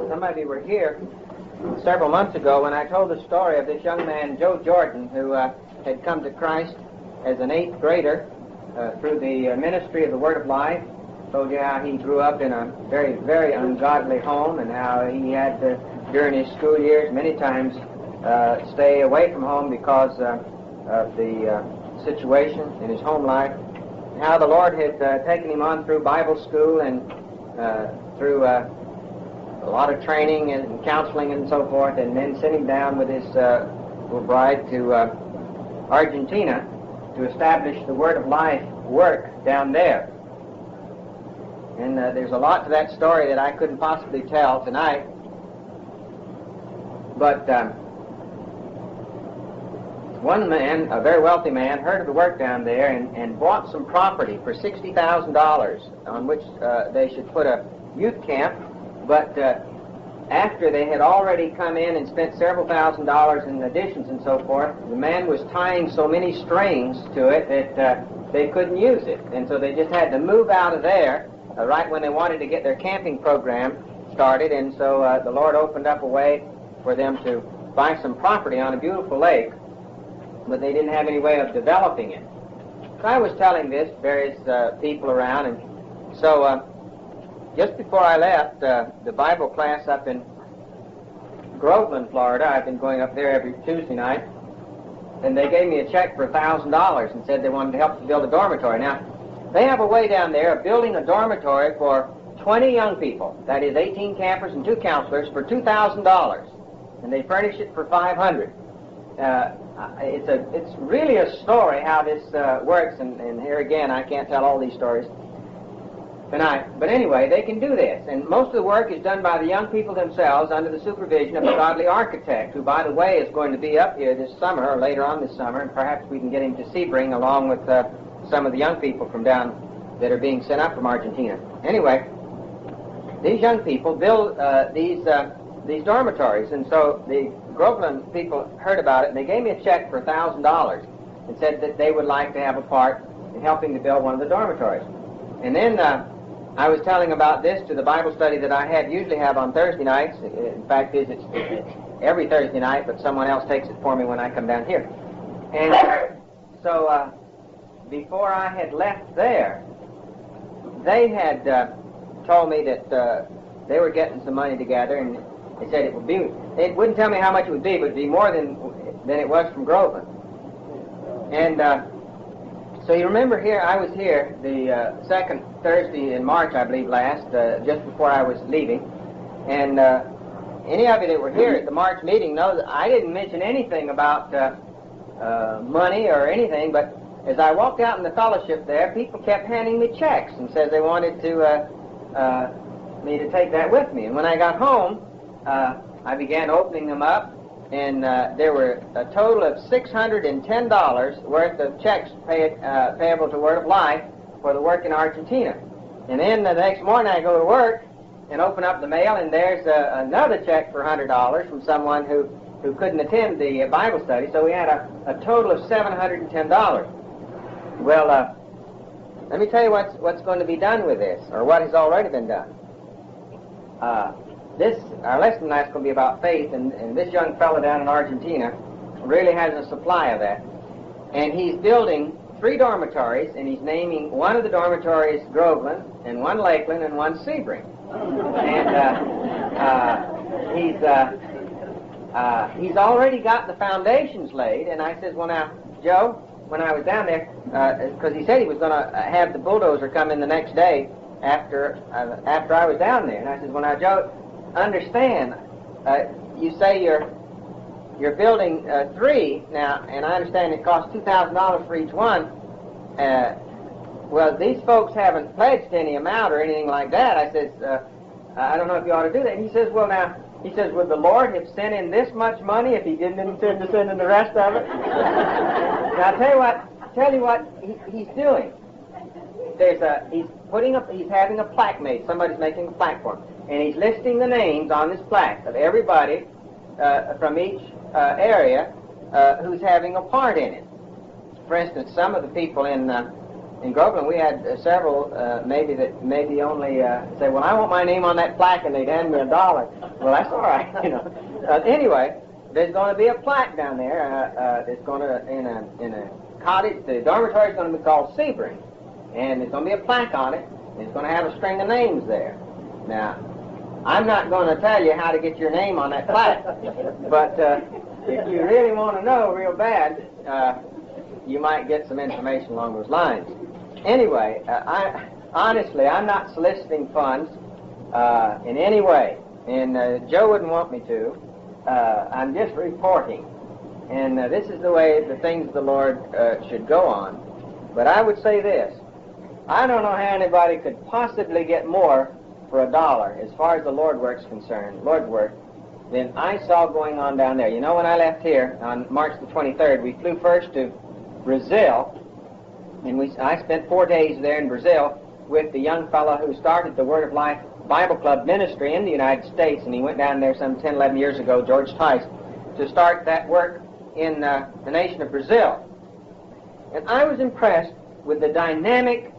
Some of you were here several months ago when I told the story of this young man, Joe Jordan, who had come to Christ as an 8th grader through the ministry of the Word of Life. Told you how he grew up in a very, very ungodly home and how he had to, during his school years, many times stay away from home because of the situation in his home life. And how the Lord had taken him on through Bible school and through a lot of training and counseling and so forth, and then sent him down with his little bride to Argentina to establish the Word of Life work down there. And there's a lot to that story that I couldn't possibly tell tonight. But one man, a very wealthy man, heard of the work down there and bought some property for $60,000 on which they should put a youth camp. But after they had already come in and spent several $1,000s in additions and so forth, the man was tying so many strings to it that they couldn't use it. And so they just had to move out of there right when they wanted to get their camping program started. And so the Lord opened up a way for them to buy some property on a beautiful lake, but they didn't have any way of developing it. So I was telling this to various people around, and so just before I left the Bible class up in Groveland, Florida, I've been going up there every Tuesday night, and they gave me a check for $1,000 and said they wanted to help to build a dormitory. Now, they have a way down there of building a dormitory for 20 young people, that is 18 campers and 2 counselors, for $2,000, and they furnish it for $500. It's really a story how this works, and here again I can't tell all these stories tonight. But anyway, they can do this, and most of the work is done by the young people themselves under the supervision of a godly architect, who, by the way, is going to be up here this summer or later on this summer, and perhaps we can get him to Sebring along with some of the young people from down that are being sent up from Argentina. Anyway, these young people build these dormitories, and so the Groveland people heard about it, and they gave me a check for $1,000 and said that they would like to have a part in helping to build one of the dormitories. And then I was telling about this to the Bible study that I usually have on Thursday nights. In fact, it's every Thursday night, but someone else takes it for me when I come down here. And so before I had left there, they had told me that they were getting some money together, and they said it would be, they wouldn't tell me how much it would be, but it would be more than it was from Groveland. And so you remember here, I was here the second Thursday in March, I believe, last, just before I was leaving. And any of you that were here at the March meeting know that I didn't mention anything about money or anything, but as I walked out in the fellowship there, people kept handing me checks and said they wanted to me to take that with me. And when I got home, I began opening them up, and there were a total of $610 worth of checks payable to Word of Life for the work in Argentina. And then the next morning I go to work and open up the mail, and there's another check for $100 from someone who couldn't attend the Bible study, so we had a total of $710. Well, let me tell you what's going to be done with this, or what has already been done. Our lesson tonight's going to be about faith, and this young fellow down in Argentina really has a supply of that. And he's building 3 dormitories, and he's naming one of the dormitories Groveland, and one Lakeland, and one Sebring. And he's already got the foundations laid. And I says, well, now, Joe, when I was down there, because he said he was going to have the bulldozer come in the next day after I was down there. And I said, well, now, Joe, understand, you say you're building 3 now, and I understand it costs $2,000 for each one. Well, these folks haven't pledged any amount or anything like that. I says, I don't know if you ought to do that. And he says, well, now, he says, would the Lord have sent in this much money if he didn't intend to send in the rest of it? Now, I'll tell you what he's doing. He's having a plaque made. Somebody's making a plaque for him. And he's listing the names on this plaque of everybody from each area who's having a part in it. For instance, some of the people in Groveland, we had several maybe only say, well, I want my name on that plaque, and they'd hand me $1. Well, that's all right, you know. Anyway, there's going to be a plaque down there. It's going to, in a cottage, the dormitory is going to be called Sebring. And there's going to be a plaque on it, and it's going to have a string of names there. Now, I'm not going to tell you how to get your name on that plaque, but if you really want to know real bad, you might get some information along those lines. Anyway, honestly, I'm not soliciting funds in any way, and Joe wouldn't want me to. I'm just reporting, and this is the way the things of the Lord should go on. But I would say this: I don't know how anybody could possibly get more for $1 as far as the Lord work's concerned, Lord's work, than I saw going on down there. You know, when I left here on March the 23rd, we flew first to Brazil, and I spent 4 days there in Brazil with the young fellow who started the Word of Life Bible Club ministry in the United States, and he went down there some 10, 11 years ago, George Tice, to start that work in the nation of Brazil. And I was impressed with the dynamic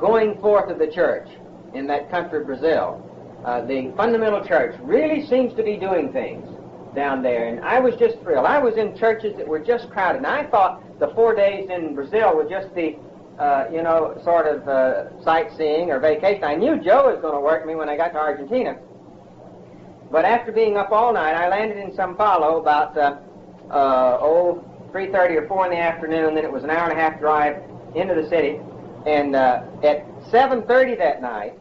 going forth of the church in that country of Brazil. The fundamental church really seems to be doing things down there, and I was just thrilled. I was in churches that were just crowded, and I thought the 4 days in Brazil would just be, you know, sort of sightseeing or vacation. I knew Joe was going to work me when I got to Argentina, but after being up all night, I landed in Sao Paulo about 3:30 or 4 in the afternoon. Then it was an hour and a half drive into the city, and at 7:30 that night,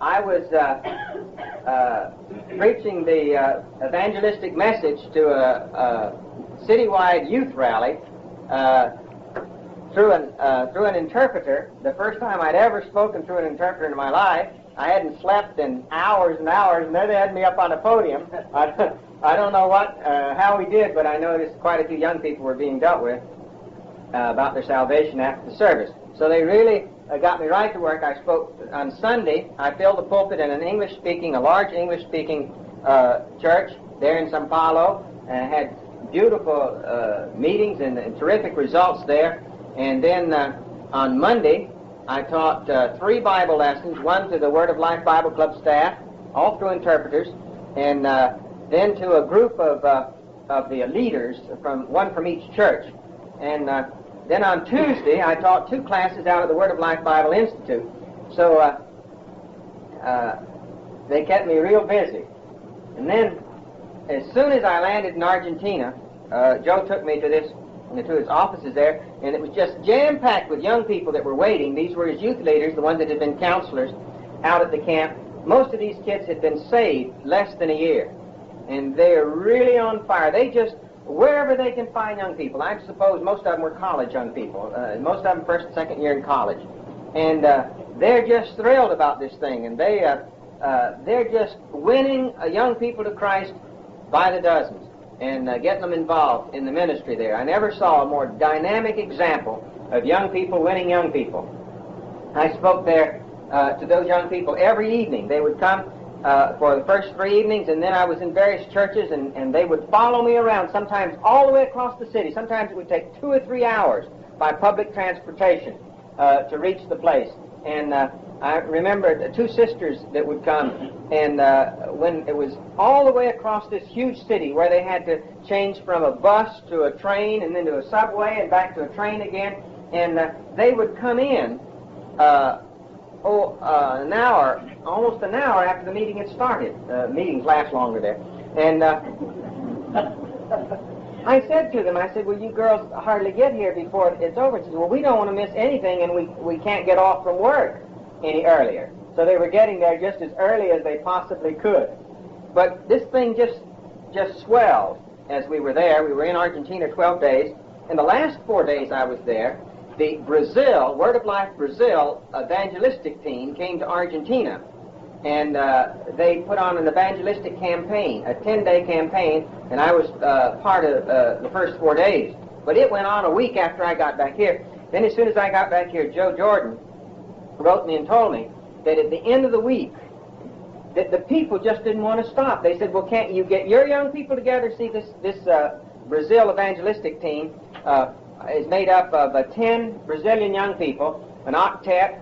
I was preaching the evangelistic message to a citywide youth rally through an interpreter. The first time I'd ever spoken through an interpreter in my life. I hadn't slept in hours and hours, and then they had me up on a podium. I don't know how we did, but I noticed quite a few young people were being dealt with about their salvation after the service. So they really got me right to work. I spoke on Sunday. I filled the pulpit in a large English-speaking church there in Sao Paulo, and had beautiful meetings and terrific results there. And then on Monday, I taught 3 Bible lessons, one to the Word of Life Bible Club staff, all through interpreters, and then to a group of the leaders, one from each church. And then on Tuesday, I taught 2 classes out at the Word of Life Bible Institute. So they kept me real busy. And then, as soon as I landed in Argentina, Joe took me to his offices there, and it was just jam-packed with young people that were waiting. These were his youth leaders, the ones that had been counselors out at the camp. Most of these kids had been saved less than a year, and they're really on fire. They just, wherever they can find young people, I suppose most of them were college young people, most of them first and second year in college, and they're just thrilled about this thing, and they're just winning young people to Christ by the dozens, and getting them involved in the ministry there. I never saw a more dynamic example of young people winning young people. I spoke there to those young people every evening. They would come for the first 3 evenings, and then I was in various churches, and they would follow me around, sometimes all the way across the city. Sometimes it would take 2 or 3 hours by public transportation to reach the place. And I remember 2 sisters that would come, and when it was all the way across this huge city where they had to change from a bus to a train and then to a subway and back to a train again, and they would come in an hour, almost an hour after the meeting had started. Meetings last longer there. And I said to them, I said, well, you girls hardly get here before it's over. She said, well, we don't want to miss anything, and we can't get off from work any earlier. So they were getting there just as early as they possibly could. But this thing just swelled as we were there. We were in Argentina 12 days. And the last 4 days I was there, the Brazil, Word of Life Brazil evangelistic team came to Argentina. And they put on an evangelistic campaign, a 10-day campaign, and I was part of the first 4 days. But it went on a week after I got back here. Then as soon as I got back here, Joe Jordan wrote me and told me that at the end of the week, that the people just didn't want to stop. They said, well, can't you get your young people together? See, this Brazil evangelistic team is made up of 10 Brazilian young people, an octet,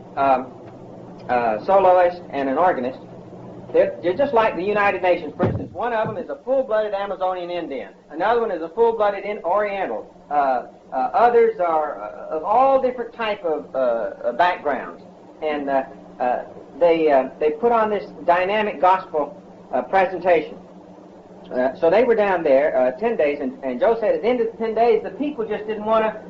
soloist, and an organist. They're just like the United Nations, for instance. One of them is a full-blooded Amazonian Indian. Another one is a full-blooded Oriental. Others are of all different type of backgrounds. And they put on this dynamic gospel presentation. So they were down there 10 days, and Joe said at the end of the 10 days, the people just didn't want to,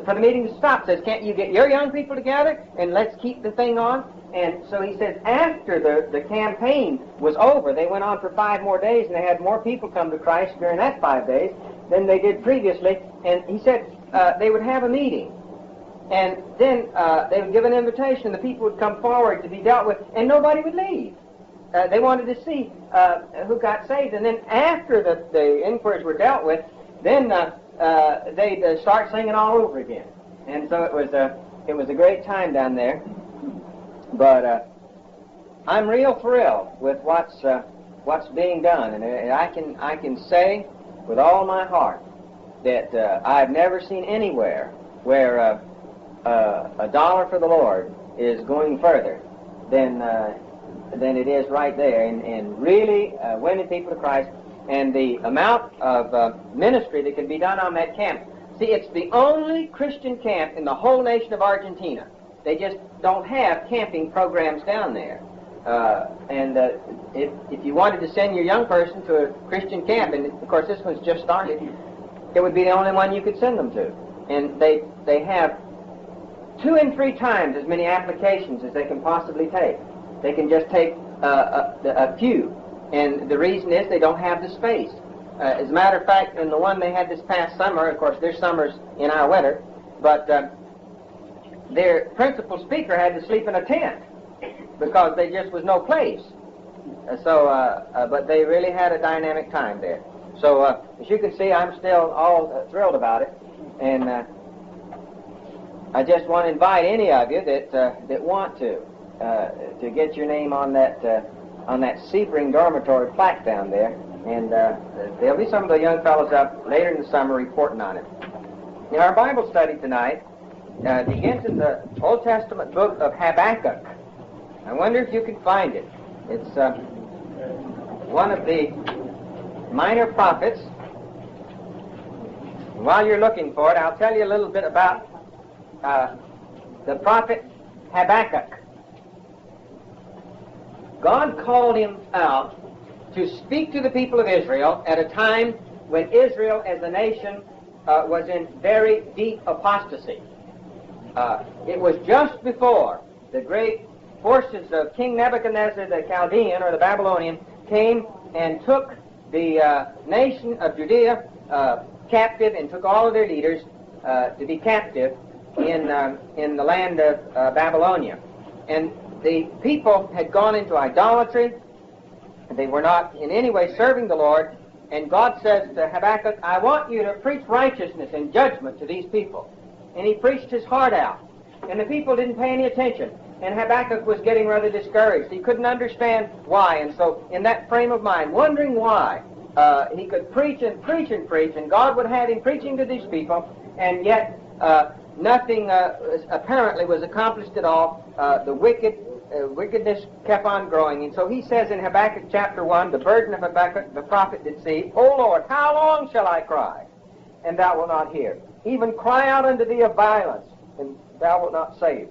for the meeting to stop. Says, can't you get your young people together and let's keep the thing on? And so he says after the campaign was over, they went on for 5 more days, and they had more people come to Christ during that 5 days than they did previously. And he said they would have a meeting, and then they would give an invitation. The people would come forward to be dealt with, and nobody would leave. They wanted to see who got saved, and then after the inquiries were dealt with, then they'd start singing all over again. And so it was a great time down there. But I'm real thrilled with what's being done, and I can say with all my heart that I've never seen anywhere where a dollar for the Lord is going further than it is right there, and really winning people to Christ, and the amount of ministry that can be done on that camp. See, it's the only Christian camp in the whole nation of Argentina. They just don't have camping programs down there. If you wanted to send your young person to a Christian camp, and of course this one's just started, it would be the only one you could send them to. And they have 2 and 3 times as many applications as they can possibly take. They can just take a few, and the reason is they don't have the space. As a matter of fact, in the one they had this past summer, of course their summer's in our winter, but their principal speaker had to sleep in a tent because there just was no place. But they really had a dynamic time there. So as you can see, I'm still all thrilled about it, and I just want to invite any of you that want to get your name on that Sebring dormitory plaque down there, and there'll be some of the young fellows up later in the summer reporting on it. In our Bible study tonight, begins in the Old Testament book of Habakkuk. I wonder if you can find it. It's one of the minor prophets. And while you're looking for it, I'll tell you a little bit about the prophet Habakkuk. God called him out to speak to the people of Israel at a time when Israel as a nation was in very deep apostasy. It was just before the great forces of King Nebuchadnezzar the Chaldean, or the Babylonian, came and took the nation of Judea captive, and took all of their leaders to be captive in the land of Babylonia. And the people had gone into idolatry. They were not in any way serving the Lord. And God says to Habakkuk, I want you to preach righteousness and judgment to these people. And he preached his heart out. And the people didn't pay any attention. And Habakkuk was getting rather discouraged. He couldn't understand why. And so in that frame of mind, wondering why, he could preach and preach and preach, and God would have him preaching to these people, and yet nothing apparently was accomplished at all. The wickedness kept on growing. And so he says in Habakkuk chapter 1, the burden of Habakkuk the prophet did see, O Lord, how long shall I cry, and thou wilt not hear? Even cry out unto thee of violence, and thou wilt not save.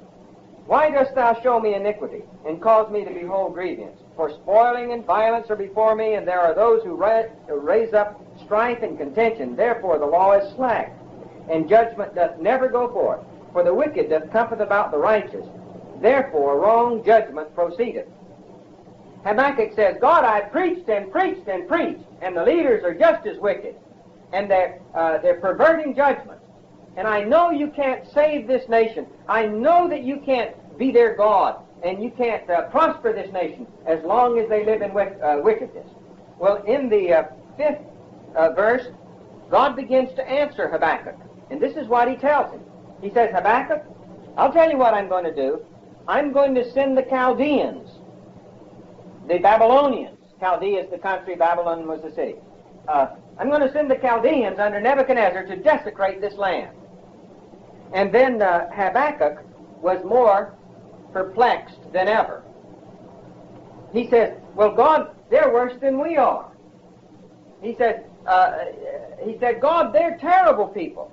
Why dost thou show me iniquity, and cause me to behold grievance? For spoiling and violence are before me, and there are those who raise up strife and contention. Therefore the law is slack, and judgment doth never go forth. For the wicked doth compass about the righteous. Therefore wrong judgment proceedeth. Habakkuk says, God, I preached and preached and preached, and the leaders are just as wicked, and they're perverting judgment. And I know you can't save this nation. I know that you can't be their God, and you can't prosper this nation as long as they live in wickedness. Well, in the 5th verse, God begins to answer Habakkuk. And this is what he tells him. He says, Habakkuk, I'll tell you what I'm going to do. I'm going to send the Chaldeans, the Babylonians. Chaldea is the country, Babylon was the city. I'm going to send the Chaldeans under Nebuchadnezzar to desecrate this land. And then Habakkuk was more perplexed than ever. He says, well, God, they're worse than we are. He said, God, they're terrible people.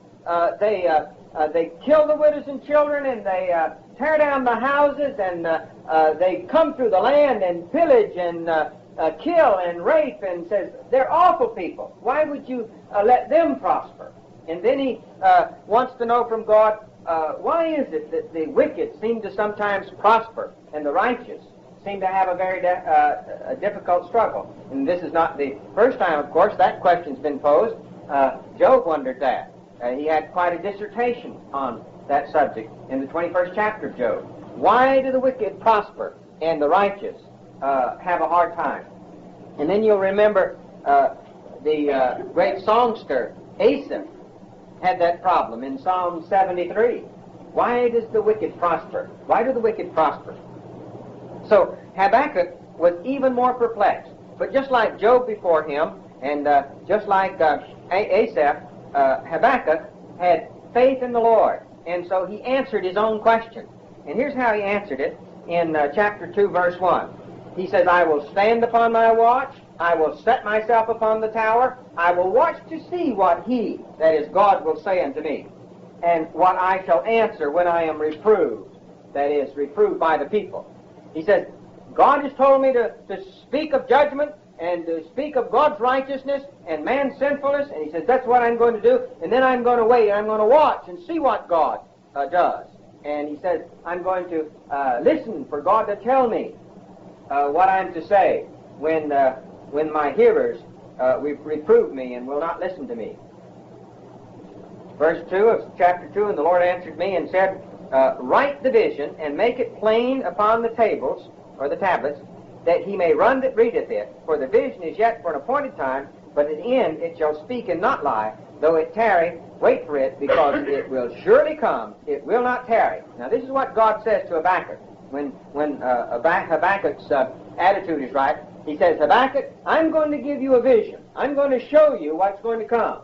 They kill the widows and children, and they tear down the houses, and they come through the land and pillage and kill and rape, and says they're awful people. Why would you let them prosper? And then he wants to know from God, why is it that the wicked seem to sometimes prosper and the righteous seem to have a very difficult struggle? And this is not the first time, of course, that question's been posed. Job wondered that. He had quite a dissertation on that subject in the 21st chapter of Job. Why do the wicked prosper and the righteous have a hard time? And then you'll remember the great songster Asaph had that problem in Psalm 73. Why does the wicked prosper? Why do the wicked prosper? So Habakkuk was even more perplexed. But just like Job before him, and just like Asaph, Habakkuk had faith in the Lord. And so he answered his own question. And here's how he answered it in chapter 2, verse 1. He says, I will stand upon my watch, I will set myself upon the tower, I will watch to see what he, that is God, will say unto me, and what I shall answer when I am reproved, that is, reproved by the people. He says, God has told me to speak of judgment and to speak of God's righteousness and man's sinfulness, and he says, that's what I'm going to do, and then I'm going to wait, I'm going to watch and see what God does. And he says, I'm going to listen for God to tell me what I'm to say when my hearers reprove me and will not listen to me. Verse 2 of chapter 2, and the Lord answered me and said, write the vision and make it plain upon the tables, or the tablets, that he may run that readeth it. For the vision is yet for an appointed time, but at the end it shall speak and not lie. Though it tarry, wait for it, because it will surely come, it will not tarry. Now this is what God says to Habakkuk. When Habakkuk's attitude is right, he says, Habakkuk, I'm going to give you a vision. I'm going to show you what's going to come.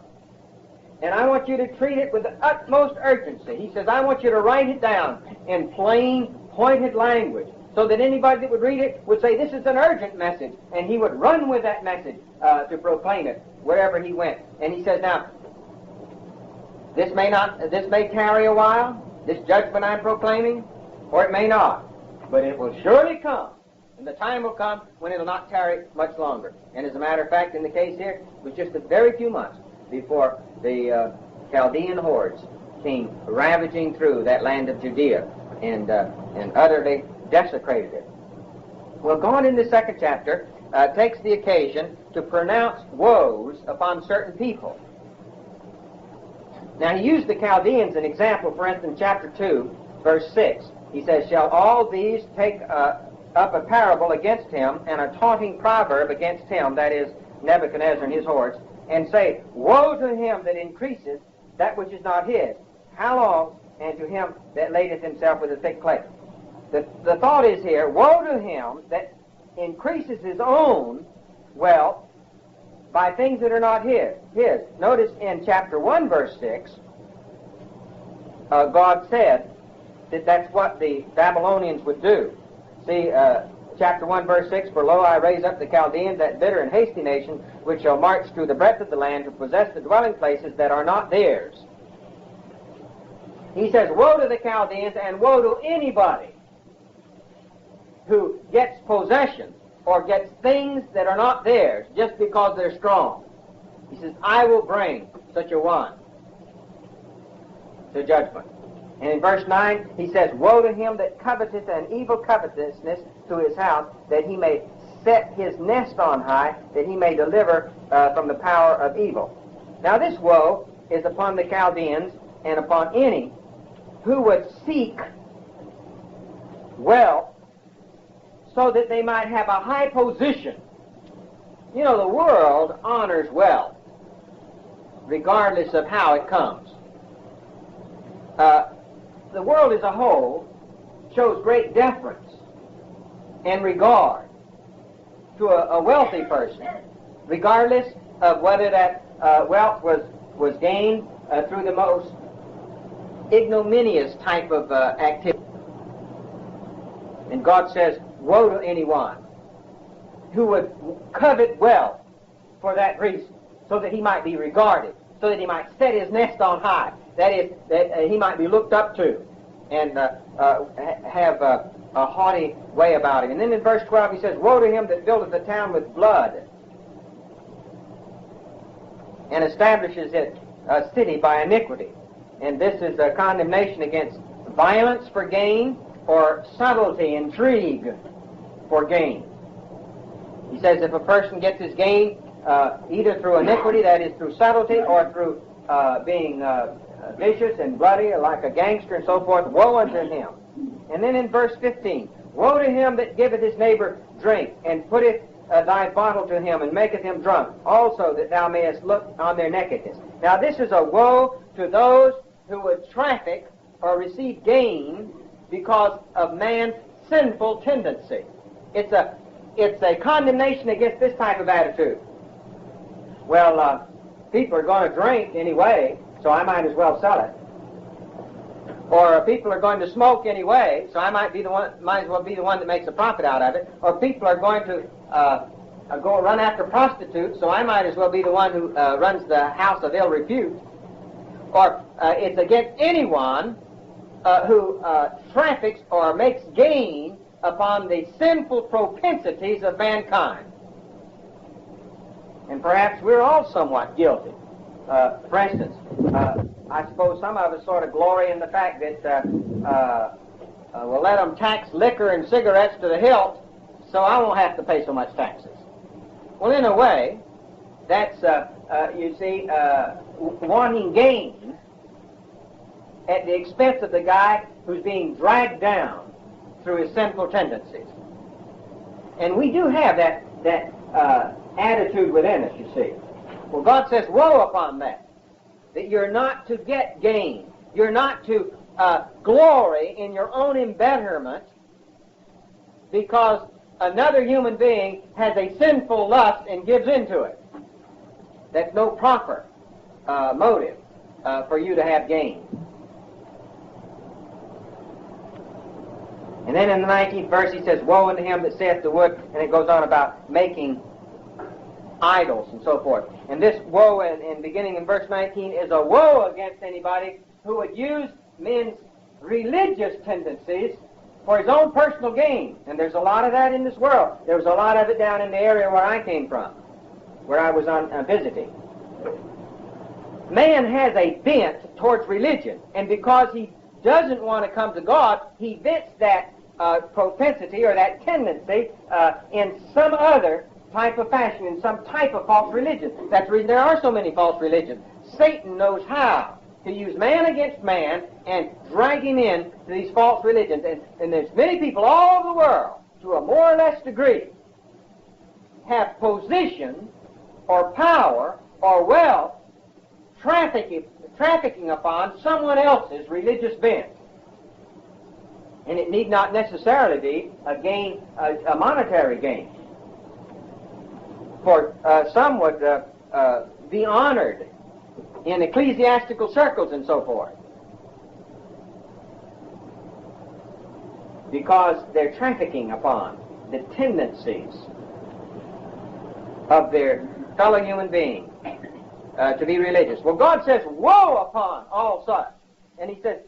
And I want you to treat it with the utmost urgency. He says, I want you to write it down in plain, pointed language, so that anybody that would read it would say, this is an urgent message, and he would run with that message to proclaim it wherever he went. And he says, now, this may tarry a while, this judgment I'm proclaiming, or it may not, but it will surely come, and the time will come when it will not tarry much longer. And as a matter of fact, in the case here, it was just a very few months before the Chaldean hordes came ravaging through that land of Judea and utterly desecrated it. Well, God in the second chapter takes the occasion to pronounce woes upon certain people. Now, he used the Chaldeans as an example, for instance, chapter 2, verse 6. He says, shall all these take up a parable against him and a taunting proverb against him, that is, Nebuchadnezzar and his hordes, and say, woe to him that increaseth that which is not his. How long? And to him that ladeth himself with a thick clay. The thought is here, woe to him that increases his own wealth by things that are not his. Notice in chapter 1, verse 6, God said that that's what the Babylonians would do. See, chapter 1, verse 6, for lo, I raise up the Chaldeans, that bitter and hasty nation, which shall march through the breadth of the land to possess the dwelling places that are not theirs. He says, woe to the Chaldeans, and woe to anybody who gets possession or gets things that are not theirs just because they're strong. He says, I will bring such a one to judgment. And in verse 9, he says, woe to him that coveteth an evil covetousness to his house, that he may set his nest on high, that he may deliver from the power of evil. Now this woe is upon the Chaldeans and upon any who would seek wealth so that they might have a high position. You know, the world honors wealth, regardless of how it comes. The world as a whole shows great deference and regard to a wealthy person, regardless of whether that wealth was gained through the most ignominious type of activity. And God says, woe to anyone who would covet wealth for that reason, so that he might be regarded, so that he might set his nest on high. That is, that he might be looked up to and have a haughty way about him. And then in verse 12 he says, "Woe to him that buildeth a town with blood, and establishes it a city by iniquity." And this is a condemnation against violence for gain, or subtlety, intrigue for gain. He says if a person gets his gain either through iniquity, that is through subtlety, or through being vicious and bloody like a gangster and so forth, woe unto him. And then in verse 15, "Woe to him that giveth his neighbor drink, and putteth thy bottle to him, and maketh him drunk, also that thou mayest look on their nakedness." Now this is a woe to those who would traffic or receive gain because of man's sinful tendency. It's a condemnation against this type of attitude. Well, people are going to drink anyway, so I might as well sell it. Or people are going to smoke anyway, so I might as well be the one that makes a profit out of it. Or people are going to go run after prostitutes, so I might as well be the one who runs the house of ill repute. Or it's against anyone who traffics or makes gain upon the sinful propensities of mankind. And perhaps we're all somewhat guilty. For instance, I suppose some of us sort of glory in the fact that we'll let them tax liquor and cigarettes to the hilt, so I won't have to pay so much taxes. Well, in a way, that's, you see, wanting gain at the expense of the guy who's being dragged down through his sinful tendencies. And we do have that attitude within us, you see. Well, God says, woe upon that you're not to get gain. You're not to glory in your own embetterment because another human being has a sinful lust and gives into it. That's no proper motive for you to have gain. And then in the 19th verse he says, "Woe unto him that saith to wood," and it goes on about making idols and so forth. And this woe, in beginning in verse 19, is a woe against anybody who would use men's religious tendencies for his own personal gain. And there's a lot of that in this world. There was a lot of it down in the area where I came from, where I was on visiting. Man has a bent towards religion, and because he doesn't want to come to God, he vents that propensity or that tendency in some other type of fashion, in some type of false religion. That's the reason there are so many false religions. Satan knows how to use man against man and drag him in to these false religions. And there's many people all over the world, to a more or less degree, have position or power or wealth trafficking upon someone else's religious bent. And it need not necessarily be a gain, a monetary gain. For some would be honored in ecclesiastical circles and so forth because they're trafficking upon the tendencies of their fellow human being to be religious. Well, God says, woe upon all such. And he says,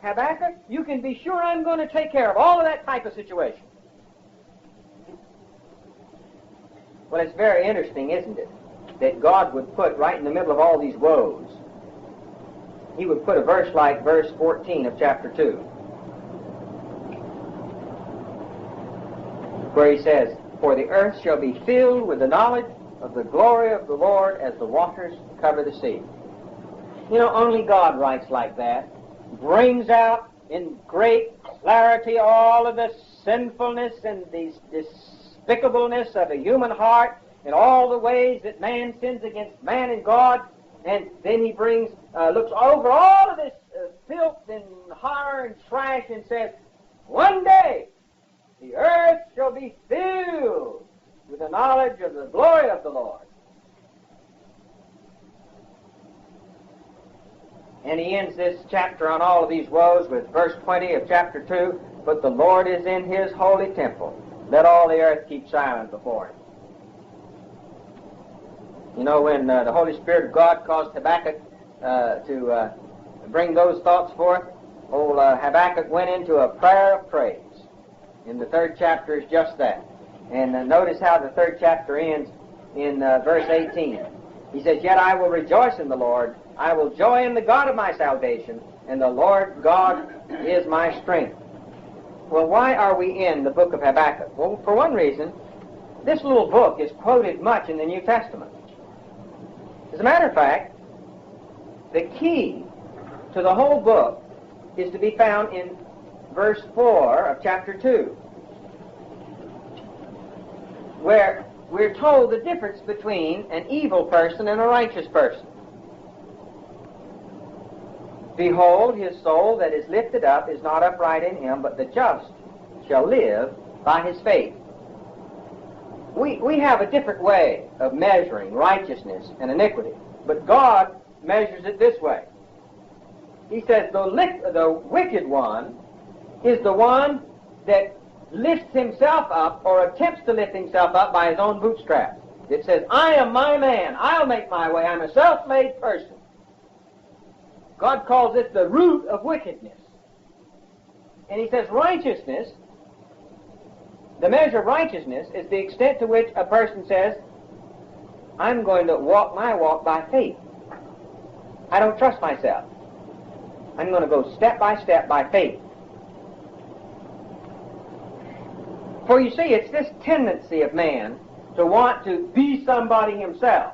Habakkuk, you can be sure I'm going to take care of all of that type of situation. Well, it's very interesting, isn't it, that God would put right in the middle of all these woes, he would put a verse like verse 14 of chapter 2, where he says, "For the earth shall be filled with the knowledge of the glory of the Lord as the waters cover the sea." You know, only God writes like that, brings out in great clarity all of the sinfulness and the despicableness of a human heart and all the ways that man sins against man and God, and then he looks over all of this filth and horror and trash and says, one day the earth shall be filled with the knowledge of the glory of the Lord. And he ends this chapter on all of these woes with verse 20 of chapter 2, "But the Lord is in his holy temple. Let all the earth keep silent before him." You know, when the Holy Spirit of God caused Habakkuk to bring those thoughts forth, old Habakkuk went into a prayer of praise. In the 3rd chapter is just that. And notice how the 3rd chapter ends in verse 18. He says, "Yet I will rejoice in the Lord. I will joy in the God of my salvation, and the Lord God is my strength." Well, why are we in the book of Habakkuk? Well, for one reason, this little book is quoted much in the New Testament. As a matter of fact, the key to the whole book is to be found in verse 4 of chapter 2, where we're told the difference between an evil person and a righteous person. "Behold, his soul that is lifted up is not upright in him, but the just shall live by his faith." We have a different way of measuring righteousness and iniquity, but God measures it this way. He says the wicked one is the one that lifts himself up or attempts to lift himself up by his own bootstraps. It says, "I am my man. I'll make my way. I'm a self-made person." God calls it the root of wickedness. And he says righteousness, the measure of righteousness is the extent to which a person says, "I'm going to walk my walk by faith. I don't trust myself. I'm going to go step by step by faith." For you see, it's this tendency of man to want to be somebody himself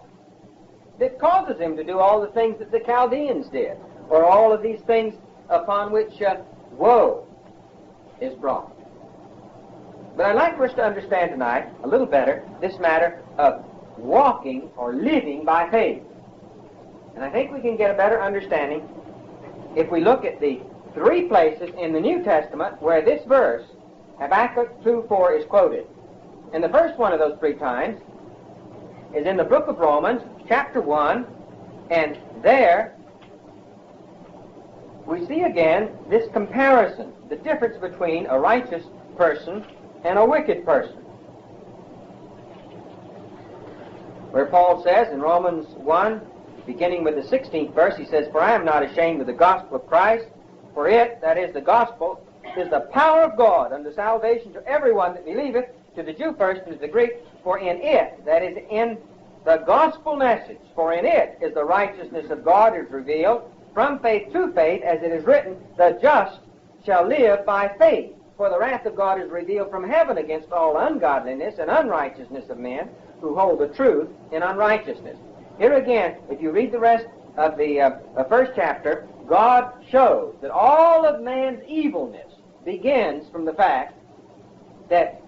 that causes him to do all the things that the Chaldeans did, or all of these things upon which woe is brought. But I'd like for us to understand tonight a little better this matter of walking or living by faith. And I think we can get a better understanding if we look at the 3 places in the New Testament where this verse, Habakkuk 2:4, is quoted. And the first one of those 3 times is in the book of Romans, chapter 1, and there we see again this comparison, the difference between a righteous person and a wicked person. Where Paul says in Romans 1, beginning with the 16th verse, he says, "For I am not ashamed of the gospel of Christ, for it," that is the gospel, "is the power of God unto salvation to everyone that believeth, to the Jew first and to the Greek. For in it," that is in the gospel message, "for in it is the righteousness of God is revealed, from faith to faith, as it is written, the just shall live by faith. For the wrath of God is revealed from heaven against all ungodliness and unrighteousness of men who hold the truth in unrighteousness." Here again, if you read the rest of the first chapter, God shows that all of man's evilness begins from the fact that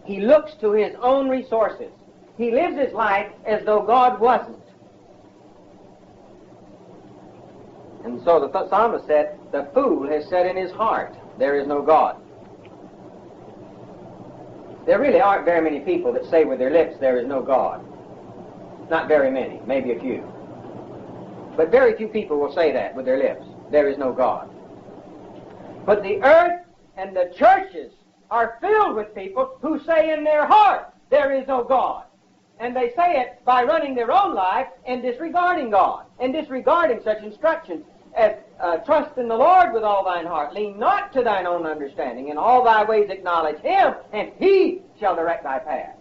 he looks to his own resources. He lives his life as though God wasn't. And so the psalmist said, "The fool has said in his heart, there is no God." There really aren't very many people that say with their lips, "There is no God." Not very many, maybe a few. But very few people will say that with their lips, "There is no God." But the earth and the churches are filled with people who say in their heart, "There is no God." And they say it by running their own life and disregarding God, and disregarding such instructions as trust in the Lord with all thine heart, lean not to thine own understanding, in all thy ways acknowledge Him, and He shall direct thy path.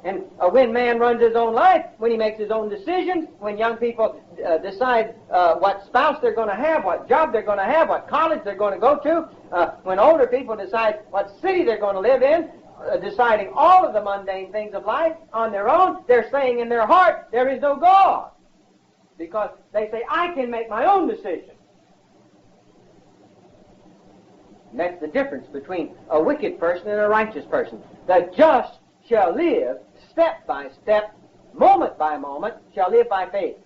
And when man runs his own life, when he makes his own decisions, when young people decide what spouse they're going to have, what job they're going to have, what college they're going to go to, when older people decide what city they're going to live in, deciding all of the mundane things of life on their own, they're saying in their heart, "There is no God." Because they say, "I can make my own decision." And that's the difference between a wicked person and a righteous person. The just shall live step by step, moment by moment, shall live by faith.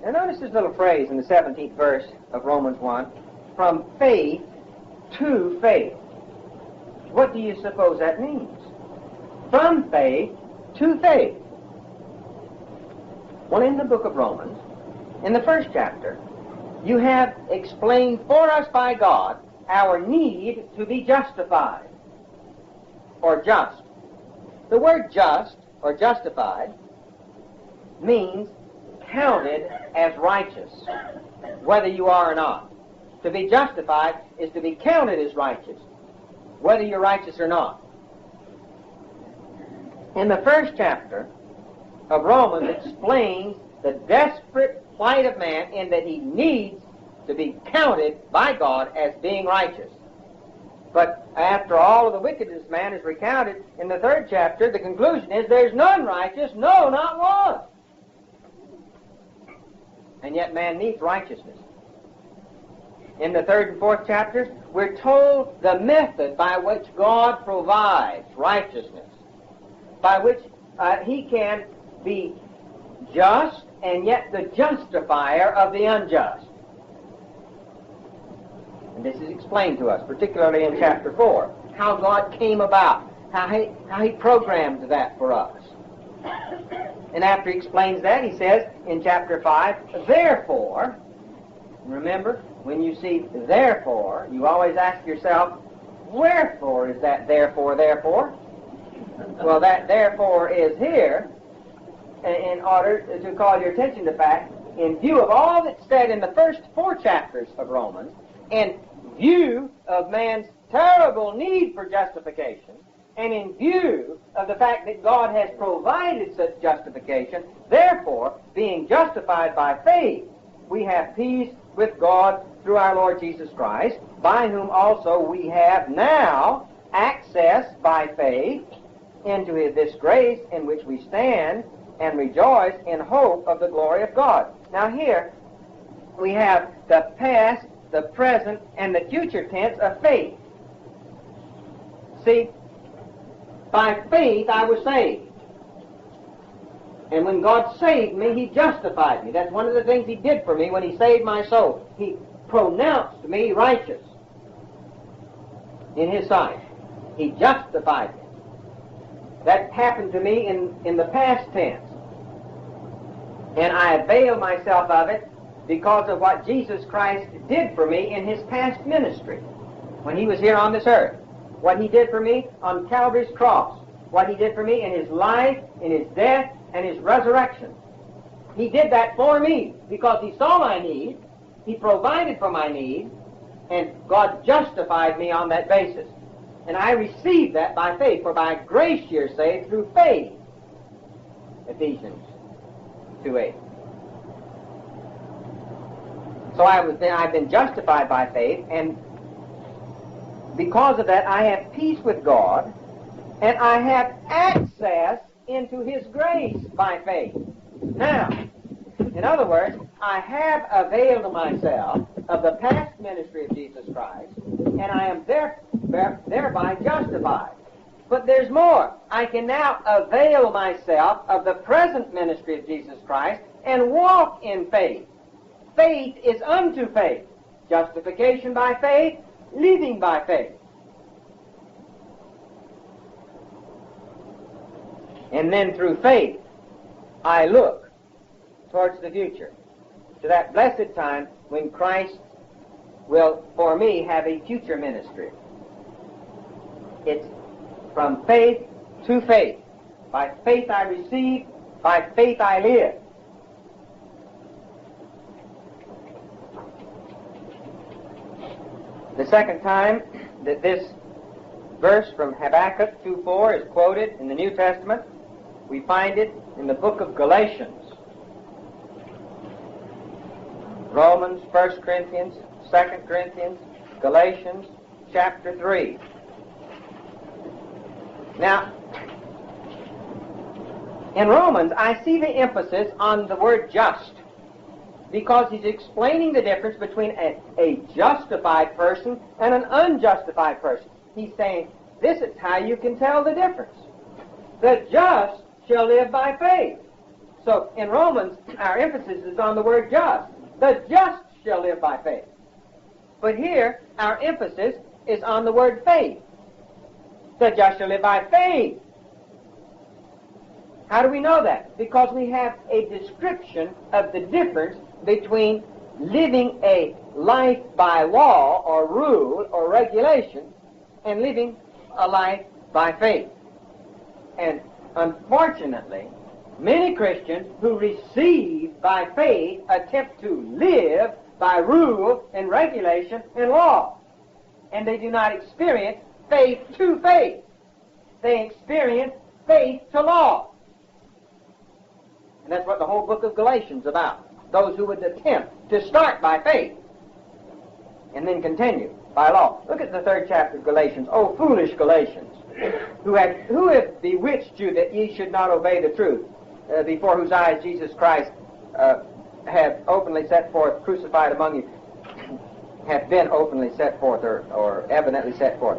Now notice this little phrase in the 17th verse of Romans 1, "from faith to faith." What do you suppose that means? From faith to faith. Well, in the book of Romans, in the first chapter, you have explained for us by God our need to be justified. or just. The word just or justified means counted as righteous, whether you are or not. To be justified is to be counted as righteous, whether you're righteous or not. In the first chapter of Romans, it explains the desperate plight of man in that he needs to be counted by God as being righteous. But after all of the wickedness of man is recounted in the third chapter, the conclusion is there's none righteous, no, not one. And yet man needs righteousness. In the third and fourth chapters, we're told the method by which God provides righteousness, by which he can be just and yet the justifier of the unjust. And this is explained to us, particularly in chapter 4, how God came about, how he programmed that for us. And after he explains that, he says in chapter 5, therefore, remember, when you see therefore, you always ask yourself, wherefore is that therefore? Well, that therefore is here in order to call your attention to the fact, in view of all that's said in the first 4 chapters of Romans, in view of man's terrible need for justification, and in view of the fact that God has provided such justification, therefore, being justified by faith, we have peace with God through our Lord Jesus Christ, by whom also we have now access by faith into this grace in which we stand and rejoice in hope of the glory of God. Now here we have the past, the present, and the future tense of faith. See, by faith I was saved. And when God saved me, he justified me. That's one of the things he did for me when he saved my soul. He pronounced me righteous in his sight. He justified me. That happened to me in the past tense. And I avail myself of it because of what Jesus Christ did for me in his past ministry when he was here on this earth. What he did for me on Calvary's cross. What he did for me in his life, in his death, and his resurrection. He did that for me because he saw my need, he provided for my need, and God justified me on that basis. And I received that by faith, for by grace you're saved through faith. Ephesians 2:8. So I've been justified by faith, and because of that I have peace with God, and I have access into his grace by faith. Now, in other words, I have availed myself of the past ministry of Jesus Christ, and I am thereby justified. But there's more. I can now avail myself of the present ministry of Jesus Christ and walk in faith. Faith is unto faith. Justification by faith, living by faith. And then through faith, I look towards the future, to that blessed time when Christ will, for me, have a future ministry. It's from faith to faith. By faith I receive, by faith I live. The second time that this verse from Habakkuk 2:4 is quoted in the New Testament, we find it in the book of Galatians. Romans, 1 Corinthians, 2 Corinthians, Galatians, chapter 3. Now, in Romans, I see the emphasis on the word just, because he's explaining the difference between a justified person and an unjustified person. He's saying, this is how you can tell the difference. The just shall live by faith. So in Romans, our emphasis is on the word just. The just shall live by faith. But here, our emphasis is on the word faith. The just shall live by faith. How do we know that? Because we have a description of the difference between living a life by law or rule or regulation and living a life by faith. And unfortunately, many Christians who receive by faith attempt to live by rule and regulation and law. And they do not experience faith to faith. They experience faith to law. And that's what the whole book of Galatians is about. Those who would attempt to start by faith and then continue by law. Look at the 3rd chapter of Galatians. Oh, foolish Galatians, who have bewitched you that ye should not obey the truth, before whose eyes Jesus Christ hath openly set forth, crucified among you, hath been openly set forth, or evidently set forth.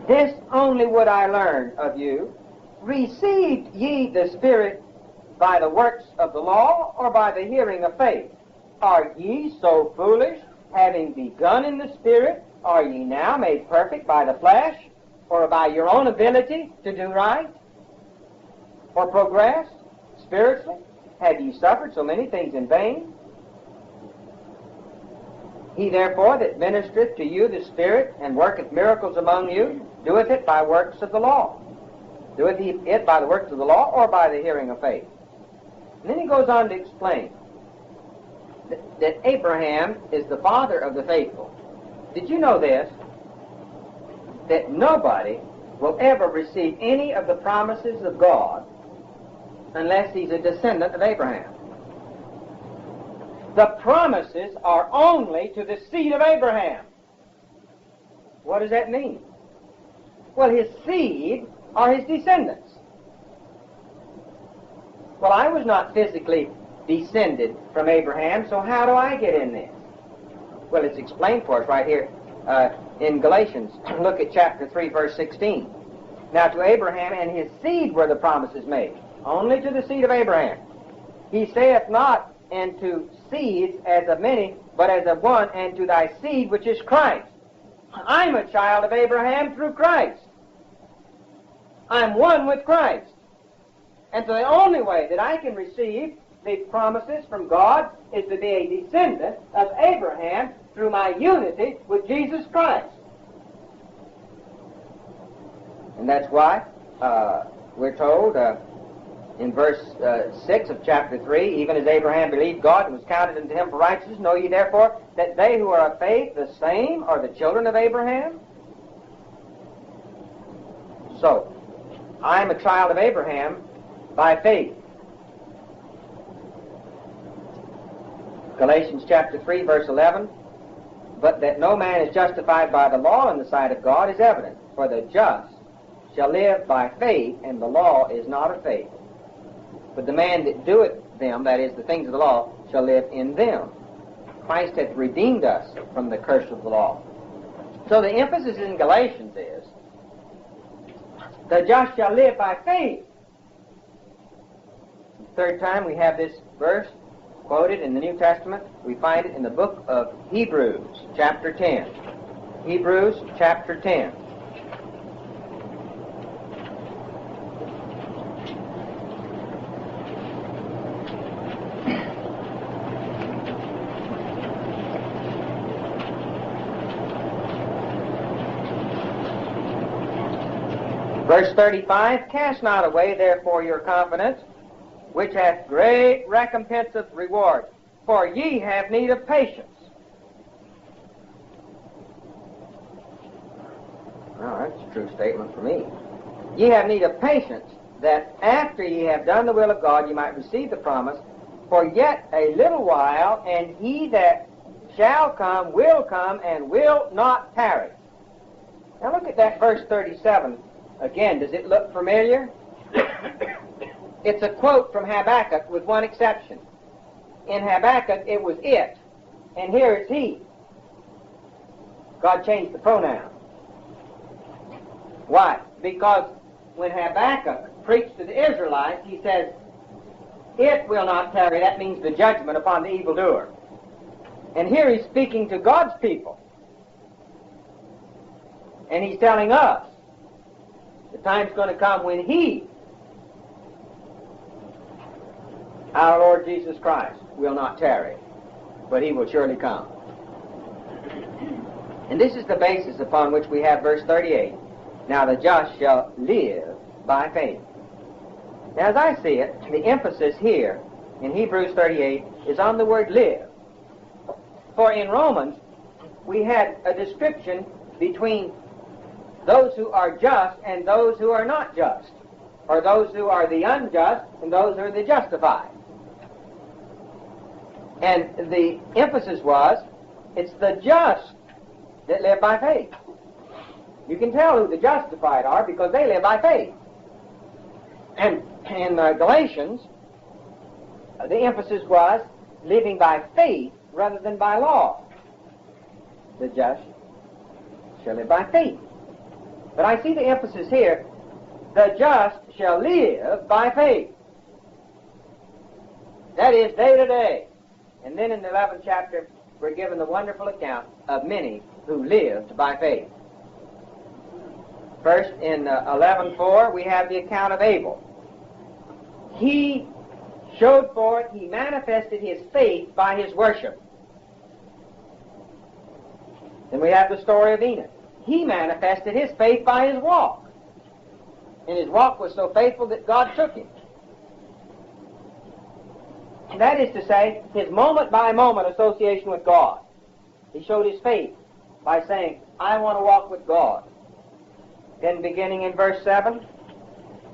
This only would I learn of you, received ye the Spirit by the works of the law, or by the hearing of faith? Are ye so foolish? Having begun in the Spirit, are ye now made perfect by the flesh, or by your own ability to do right, or progress spiritually? Have ye suffered so many things in vain? He therefore that ministereth to you the Spirit, and worketh miracles among you, doeth it by works of the law. Doeth he it by the works of the law, or by the hearing of faith? And then he goes on to explain that Abraham is the father of the faithful. Did you know this? That nobody will ever receive any of the promises of God unless he's a descendant of Abraham. The promises are only to the seed of Abraham. What does that mean? Well, his seed are his descendants. Well, I was not physically descended from Abraham, so how do I get in this? Well, it's explained for us right here in Galatians. Look at chapter 3, verse 16. Now to Abraham and his seed were the promises made, only to the seed of Abraham. He saith not, and to seeds as of many, but as of one, and to thy seed, which is Christ. I'm a child of Abraham through Christ. I'm one with Christ. And so the only way that I can receive the promises from God is to be a descendant of Abraham through my unity with Jesus Christ. And that's why we're told in verse 6 of chapter 3, even as Abraham believed God and was counted unto him for righteousness, know ye therefore that they who are of faith, the same are the children of Abraham? So, I'm a child of Abraham by faith. Galatians chapter 3, verse 11, but that no man is justified by the law in the sight of God is evident, for the just shall live by faith, and the law is not of faith. But the man that doeth them, that is, the things of the law, shall live in them. Christ hath redeemed us from the curse of the law. So the emphasis in Galatians is, the just shall live by faith. The third time we have this verse quoted in the New Testament. We find it in the book of Hebrews, chapter 10. Hebrews, chapter 10. Verse 35, cast not away therefore your confidence, which hath great recompense of reward, for ye have need of patience. Well, that's a true statement for me. Ye have need of patience, that after ye have done the will of God, ye might receive the promise. For yet a little while, and he that shall come, and will not tarry. Now look at that verse 37. Again, does it look familiar? It's a quote from Habakkuk with one exception. In Habakkuk, it was it, and here it's he. God changed the pronoun. Why? Because when Habakkuk preached to the Israelites, he says, it will not tarry. That means the judgment upon the evildoer. And here he's speaking to God's people. And he's telling us, the time's going to come when he, our Lord Jesus Christ, will not tarry, but he will surely come. And this is the basis upon which we have verse 38. Now the just shall live by faith. Now, as I see it, the emphasis here in Hebrews 38 is on the word live. For in Romans, we had a description between those who are just and those who are not just, or those who are the unjust and those who are the justified. And the emphasis was, it's the just that live by faith. You can tell who the justified are because they live by faith. And in Galatians, the emphasis was living by faith rather than by law. The just shall live by faith. But I see the emphasis here, the just shall live by faith. That is, day to day. And then in the 11th chapter, we're given the wonderful account of many who lived by faith. First, in 11:4, we have the account of Abel. He showed forth, he manifested his faith by his worship. Then we have the story of Enoch. He manifested his faith by his walk. And his walk was so faithful that God took him. And that is to say, his moment-by-moment association with God. He showed his faith by saying, I want to walk with God. Then beginning in verse 7,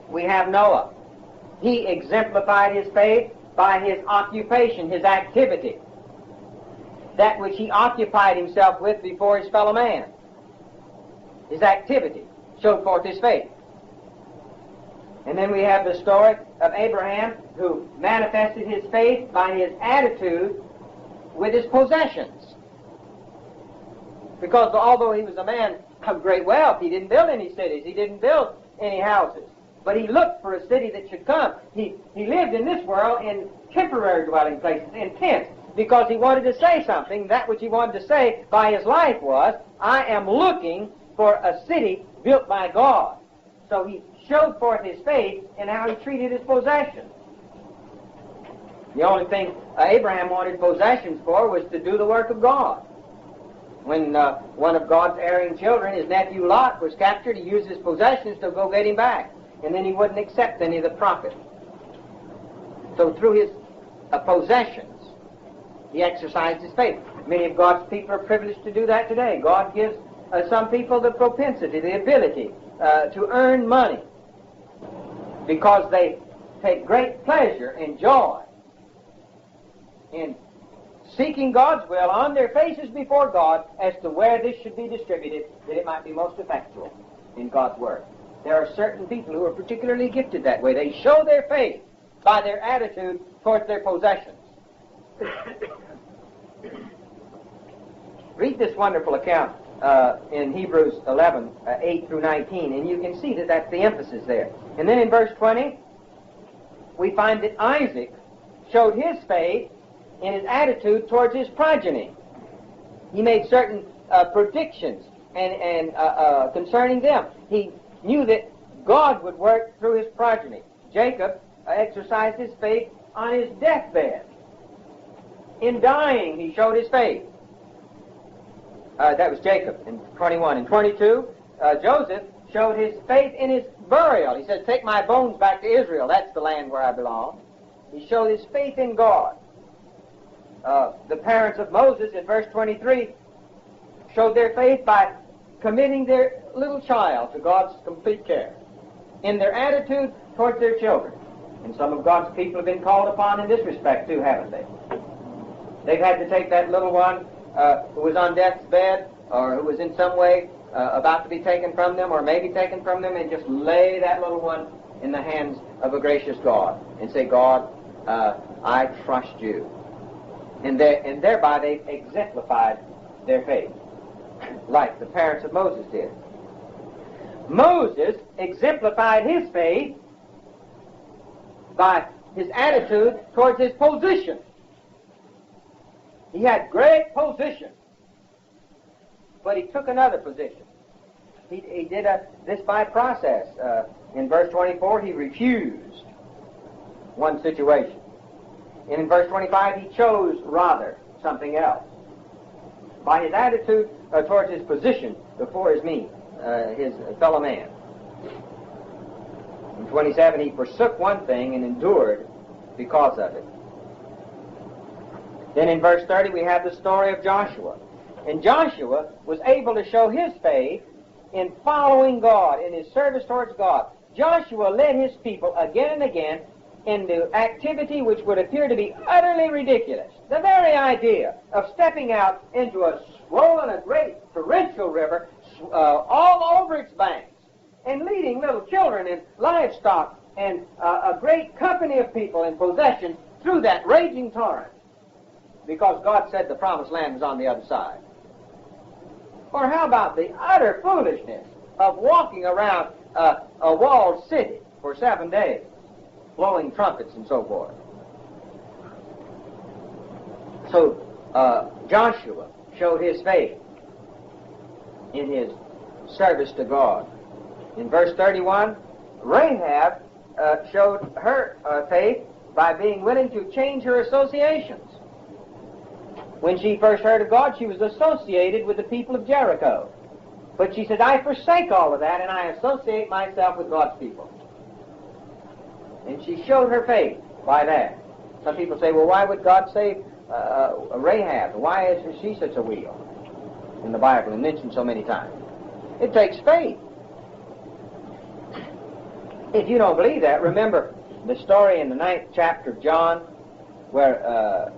we have Noah. He exemplified his faith by his occupation, his activity. That which he occupied himself with before his fellow man. His activity showed forth his faith. And then we have the story of Abraham, who manifested his faith by his attitude with his possessions. Because although he was a man of great wealth, he didn't build any cities, he didn't build any houses. But he looked for a city that should come. He lived in this world in temporary dwelling places, in tents, because he wanted to say something. That which he wanted to say by his life was, I am looking for a city built by God. So he showed forth his faith in how he treated his possessions. The only thing Abraham wanted possessions for was to do the work of God. When one of God's erring children, his nephew Lot, was captured, he used his possessions to go get him back. And then he wouldn't accept any of the profit. So through his possessions, he exercised his faith. Many of God's people are privileged to do that today. God gives some people the propensity, the ability to earn money because they take great pleasure and joy in seeking God's will on their faces before God as to where this should be distributed, that it might be most effectual in God's Word. There are certain people who are particularly gifted that way. They show their faith by their attitude towards their possessions. Read this wonderful account in Hebrews 11, 8 through 19, and you can see that that's the emphasis there. And then in verse 20, we find that Isaac showed his faith in his attitude towards his progeny. He made certain predictions and concerning them. He knew that God would work through his progeny. Jacob exercised his faith on his deathbed. In dying, he showed his faith. That was Jacob in 21. In 22, Joseph showed his faith in his burial. He said, take my bones back to Israel. That's the land where I belong. He showed his faith in God. The parents of Moses in verse 23 showed their faith by committing their little child to God's complete care in their attitude towards their children. And some of God's people have been called upon in this respect too, haven't they? They've had to take that little one who was on death's bed or who was in some way about to be taken from them or maybe taken from them, and just lay that little one in the hands of a gracious God and say, God, I trust you. And thereby they've exemplified their faith, like the parents of Moses did. Moses exemplified his faith by his attitude towards his position. He had great position, but he took another position. He did this by process. In verse 24, he refused one situation. And in verse 25, he chose rather something else. By his attitude towards his position before his means, his fellow man. In 27, he forsook one thing and endured because of it. Then in verse 30, we have the story of Joshua. And Joshua was able to show his faith in following God, in his service towards God. Joshua led his people again and again into activity which would appear to be utterly ridiculous. The very idea of stepping out into a swollen, a great torrential river, all over its banks, and leading little children and livestock and a great company of people and possessions through that raging torrent, because God said the promised land was on the other side. Or how about the utter foolishness of walking around a walled city for 7 days, blowing trumpets and so forth? So Joshua showed his faith in his service to God. In verse 31, Rahab showed her faith by being willing to change her associations. When she first heard of God, she was associated with the people of Jericho. But she said, I forsake all of that and I associate myself with God's people. And she showed her faith by that. Some people say, well, why would God save Rahab? Why is she such a wheel in the Bible and mentioned so many times? It takes faith. If you don't believe that, remember the story in the 9th chapter of John where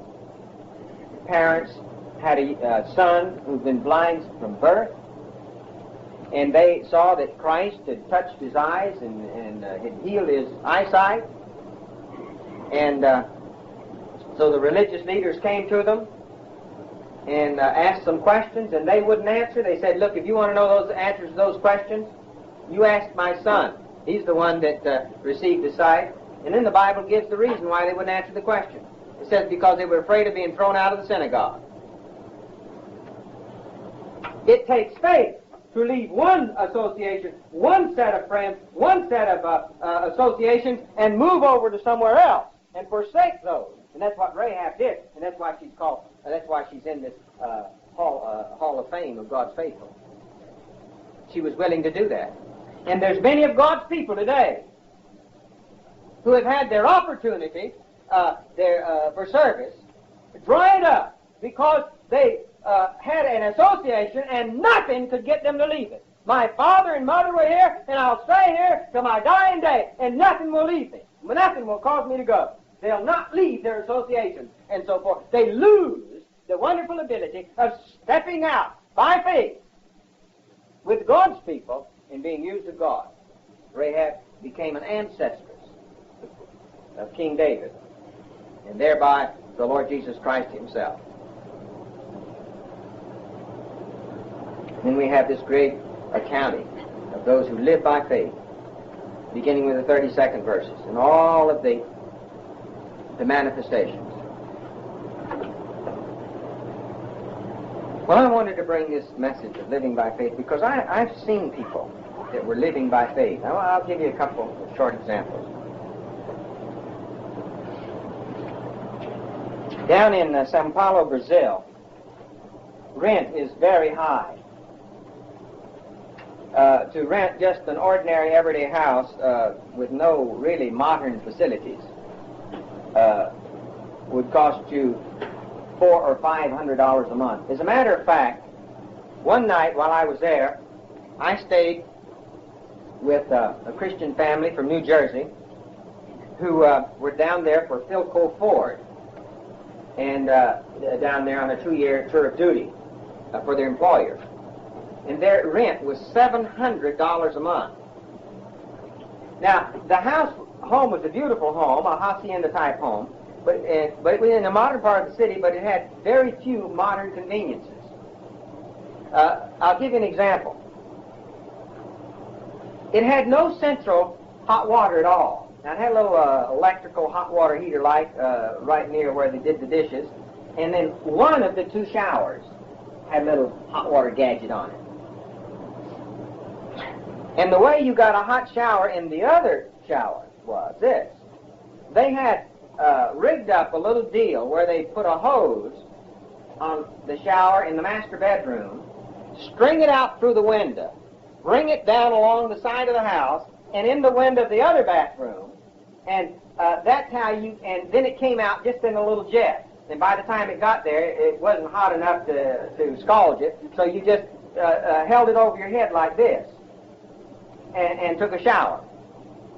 parents had a son who'd been blind from birth, and they saw that Christ had touched his eyes and had healed his eyesight. And so the religious leaders came to them and asked some questions, and they wouldn't answer. They said, look, if you want to know those answers to those questions, you ask my son. He's the one that received the sight. And then the Bible gives the reason why they wouldn't answer the question. It says because they were afraid of being thrown out of the synagogue. It takes faith to leave one association, one set of friends, one set of associations, and move over to somewhere else and forsake those. And that's what Rahab did, and that's why she's called. That's why she's in this hall of fame of God's faithful. She was willing to do that. And there's many of God's people today who have had their opportunity for service dried up because they had an association and nothing could get them to leave it. My father and mother were here, and I'll stay here till my dying day, and nothing will leave me. Nothing will cause me to go. They'll not leave their associations and so forth. They lose the wonderful ability of stepping out by faith with God's people and being used of God. Rahab became an ancestress of King David, and thereby the Lord Jesus Christ himself. Then we have this great accounting of those who live by faith, beginning with the 32nd verses, and all of the manifestations. Well, I wanted to bring this message of living by faith because I've seen people that were living by faith. Now, I'll give you a couple of short examples. Down in Sao Paulo, Brazil, rent is very high. To rent just an ordinary everyday house with no really modern facilities would cost you $400 or $500 a month. As a matter of fact, one night while I was there, I stayed with a Christian family from New Jersey who were down there for Philco Ford and down there on a 2-year tour of duty for their employer. And their rent was $700 a month. Now, the home was a beautiful home, a hacienda-type home, but it was in a modern part of the city, but it had very few modern conveniences. I'll give you an example. It had no central hot water at all. Now, it had a little electrical hot water heater light right near where they did the dishes, and then one of the 2 showers had a little hot water gadget on it. And the way you got a hot shower in the other shower was this. They had rigged up a little deal where they put a hose on the shower in the master bedroom, string it out through the window, bring it down along the side of the house and in the window of the other bathroom, and that's how you, and then it came out just in a little jet. And by the time it got there, it wasn't hot enough to scald you, so you just held it over your head like this and took a shower.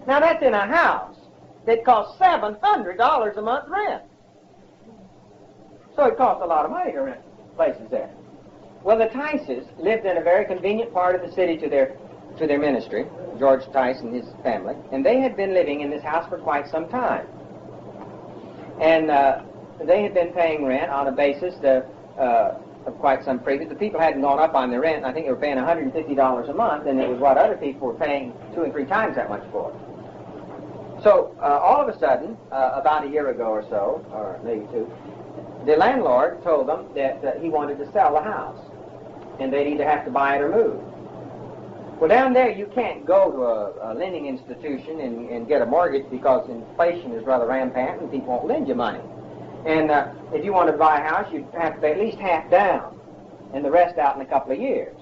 Now that's in a house that cost $700 a month rent. So it costs a lot of money to rent places there. Well, the Tices lived in a very convenient part of the city to their ministry, George Tice and his family, and they had been living in this house for quite some time. And they had been paying rent on a basis of quite some previous. The people hadn't gone up on their rent. I think they were paying $150 a month, and it was what other people were paying 2 and 3 times that much for. So all of a sudden, about a year ago or so, or maybe 2, the landlord told them that he wanted to sell the house, and they'd either have to buy it or move. Well, down there you can't go to a lending institution and get a mortgage because inflation is rather rampant and people won't lend you money. And if you want to buy a house, you have to pay at least half down and the rest out in a couple of years.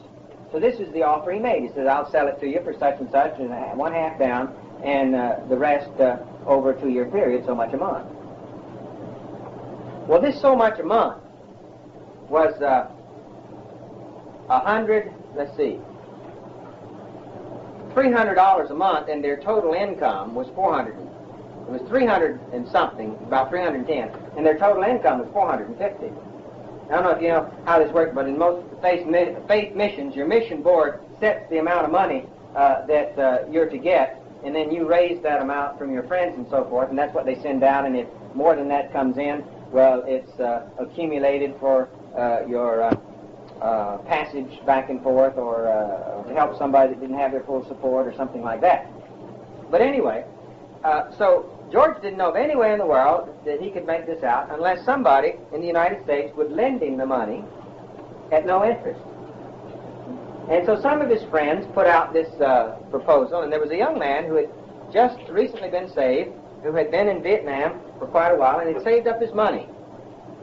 So this is the offer he made. He says, I'll sell it to you for such and such, and 1/2 down, and the rest over a 2-year period, so much a month. Well, this so much a month was $300 a month, and their total income was It was 300 and something, about 310, and their total income was 450. I don't know if you know how this works, but in most faith missions, your mission board sets the amount of money that you're to get, and then you raise that amount from your friends and so forth, and that's what they send out, and if more than that comes in, well, it's accumulated for your passage back and forth, or to help somebody that didn't have their full support or something like that. But anyway, so George didn't know of any way in the world that he could make this out unless somebody in the United States would lend him the money at no interest. And so some of his friends put out this proposal, and there was a young man who had just recently been saved, who had been in Vietnam for quite a while, and had saved up his money.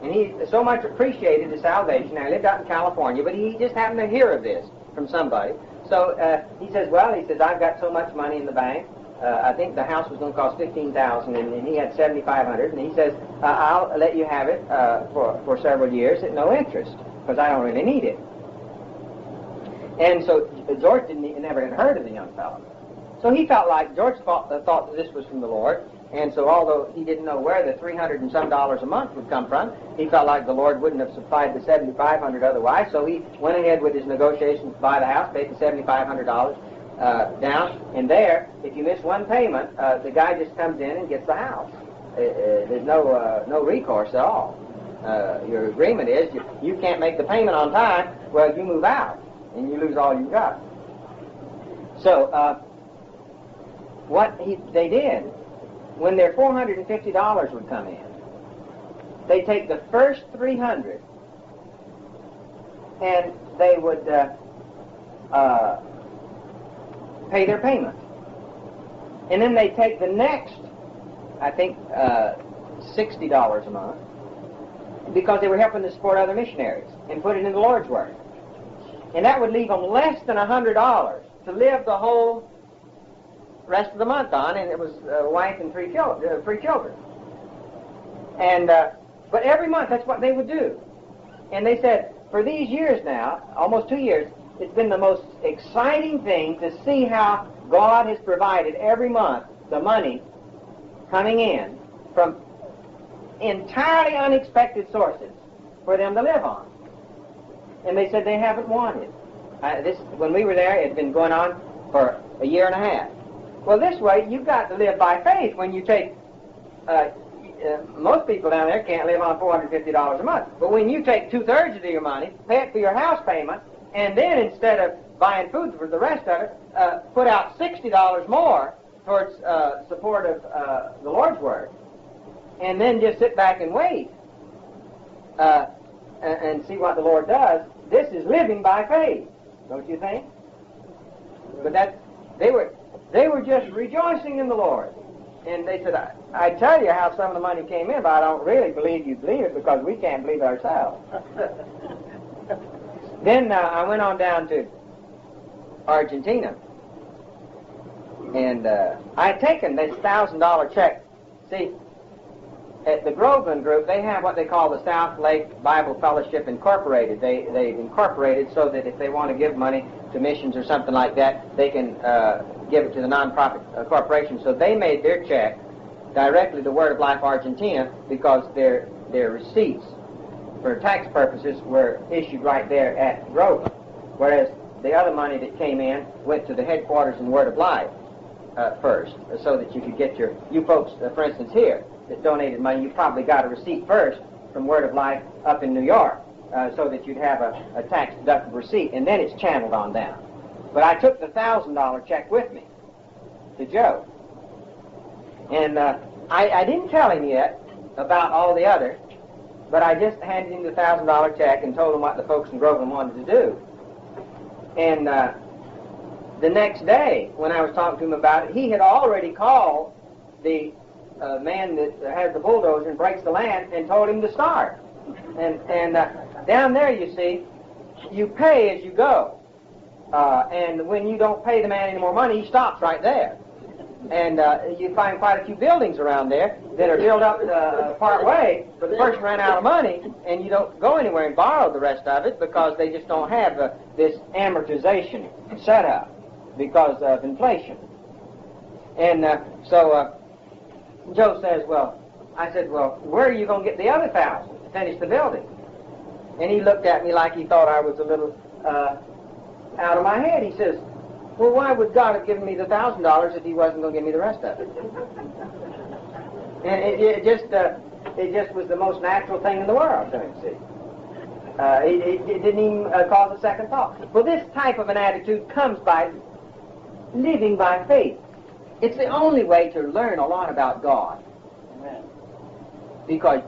And he so much appreciated his salvation. Now, he lived out in California, but he just happened to hear of this from somebody. So he says, I've got so much money in the bank. I think the house was going to cost $15,000, and he had $7,500. And he says, I'll let you have it for several years at no interest, because I don't really need it. And so George never had heard of the young fellow. So he felt like, George thought that this was from the Lord. And so although he didn't know where the $300 and some a month would come from, he felt like the Lord wouldn't have supplied the $7,500 otherwise. So he went ahead with his negotiations to buy the house, paid the $7,500 down. And there, if you miss one payment, the guy just comes in and gets the house. There's no recourse at all. Your agreement is you can't make the payment on time, well, you move out and you lose all you've got. So what they did, when their $450 would come in, they take the first $300 and they would pay their payment. And then they take the next, I think, $60 a month, because they were helping to support other missionaries, and put it in the Lord's work. And that would leave them less than $100 to live the whole rest of the month on, and it was a wife and three children. And but every month that's what they would do. And they said, for these years now, almost 2 years, it's been the most exciting thing to see how God has provided every month the money coming in from entirely unexpected sources for them to live on. And they said they haven't wanted. When we were there, it had been going on for a year and a half. Well, this way, you've got to live by faith. When you take, most people down there can't live on $450 a month. But when you take 2/3 of your money, pay it for your house payment, and then instead of buying food for the rest of it, put out $60 more towards support of the Lord's work, and then just sit back and wait and see what the Lord does, this is living by faith, don't you think? But they were just rejoicing in the Lord. And they said, I tell you how some of the money came in, but I don't really believe you believe it because we can't believe it ourselves. Then I went on down to Argentina. And I had taken this $1,000 check. See, at the Groveland Group, they have what they call the South Lake Bible Fellowship Incorporated. They've incorporated so that if they want to give money to missions or something like that, they can give it to the nonprofit corporation. So they made their check directly to Word of Life Argentina because their receipts for tax purposes were issued right there at Groveland, whereas the other money that came in went to the headquarters in Word of Life first, so that you could get you folks, for instance, here, that donated money, you probably got a receipt first from Word of Life up in New York, so that you'd have a tax-deductible receipt, and then it's channeled on down. But I took the $1,000 check with me to Joe. And I didn't tell him yet about all the others, but I just handed him the $1,000 check and told him what the folks in Groveland wanted to do. And the next day, when I was talking to him about it, he had already called the man that has the bulldozer and breaks the land and told him to start. And down there, you see, you pay as you go. And when you don't pay the man any more money, he stops right there. And you find quite a few buildings around there that are built up part way, but the person ran out of money, and you don't go anywhere and borrow the rest of it because they just don't have this amortization set up because of inflation. And so Joe says, well, I said, well, where are you going to get the other $1,000 to finish the building? And he looked at me like he thought I was a little out of my head. He says, well, why would God have given me the $1,000 if He wasn't going to give me the rest of it? And it just was the most natural thing in the world to him, see. It didn't even cause a second thought. Well, this type of an attitude comes by living by faith. It's the only way to learn a lot about God. Amen. Because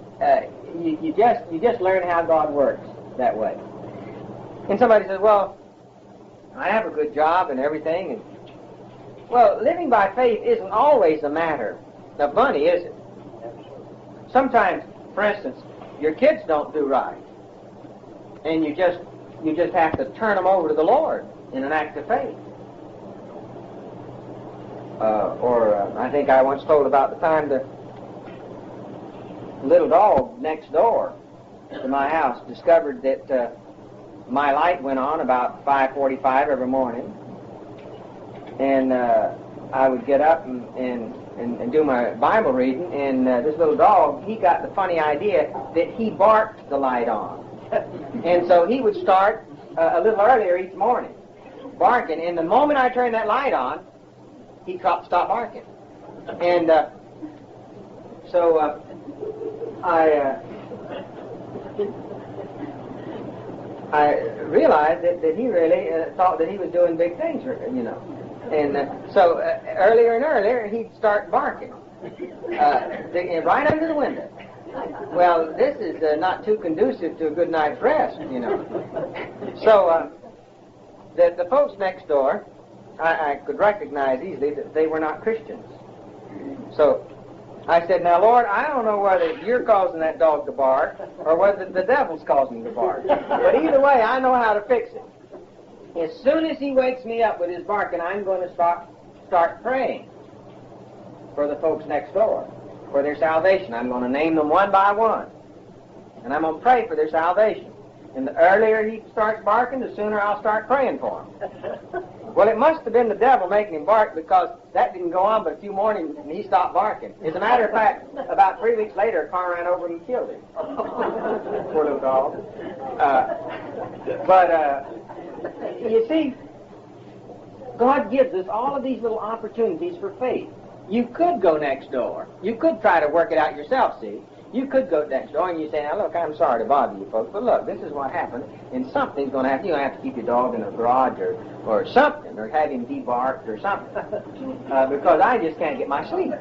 you just learn how God works that way. And somebody says, well, I have a good job and everything. And well, living by faith isn't always a matter of money, is it? Sometimes, for instance, your kids don't do right, and you just have to turn them over to the Lord in an act of faith. I think I once told about the time the little dog next door to my house discovered that my light went on about 5:45 every morning, and I would get up and do my Bible reading, and this little dog, he got the funny idea that he barked the light on. And so he would start a little earlier each morning, barking, and the moment I turned that light on, he stopped barking. And so I realized that he really thought that he was doing big things, you know. And so earlier and earlier, he'd start barking right under the window. Well, this is not too conducive to a good night's rest, you know. So the folks next door, I could recognize easily that they were not Christians. So I said, now, Lord, I don't know whether you're causing that dog to bark or whether the devil's causing him to bark. But either way, I know how to fix it. As soon as he wakes me up with his barking, I'm going to start praying for the folks next door, for their salvation. I'm going to name them one by one, and I'm going to pray for their salvation. And the earlier he starts barking, the sooner I'll start praying for him. Well, it must have been the devil making him bark, because that didn't go on but a few mornings, and he stopped barking. As a matter of fact, about 3 weeks later, a car ran over him and killed him. Poor little dog. You see, God gives us all of these little opportunities for faith. You could go next door. You could try to work it out yourself, see. You could go next door and you say, now, look, I'm sorry to bother you folks, but look, this is what happened, and something's going to happen. You're going to have to keep your dog in the garage or something, or have him debarked or something, because I just can't get my sleep.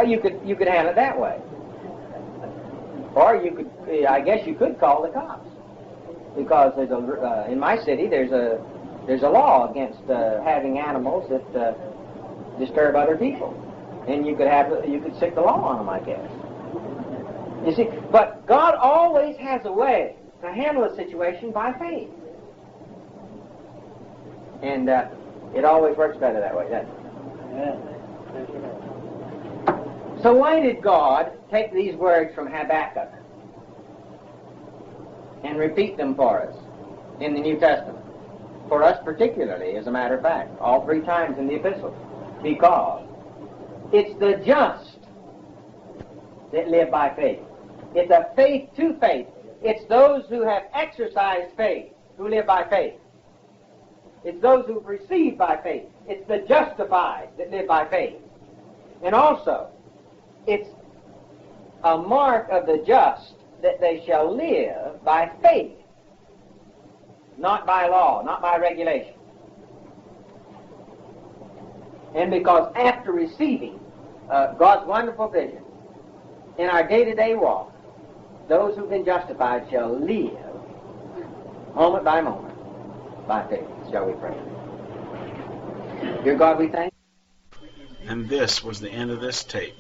You could handle it that way. Or you could, I guess you could call the cops, because there's in my city there's a law against having animals that disturb other people, and you could stick the law on them, I guess. You see, but God always has a way to handle a situation by faith. And it always works better that way, doesn't it? Yeah. So why did God take these words from Habakkuk and repeat them for us in the New Testament? For us particularly, as a matter of fact, all 3 times in the epistle. Because it's the just that live by faith. It's a faith to faith. It's those who have exercised faith who live by faith. It's those who've received by faith. It's the justified that live by faith. And also, it's a mark of the just that they shall live by faith, not by law, not by regulation. And because after receiving God's wonderful vision in our day-to-day walk, those who've been justified shall live moment by moment by faith. Shall we pray? Dear God, we thank you. And this was the end of this tape.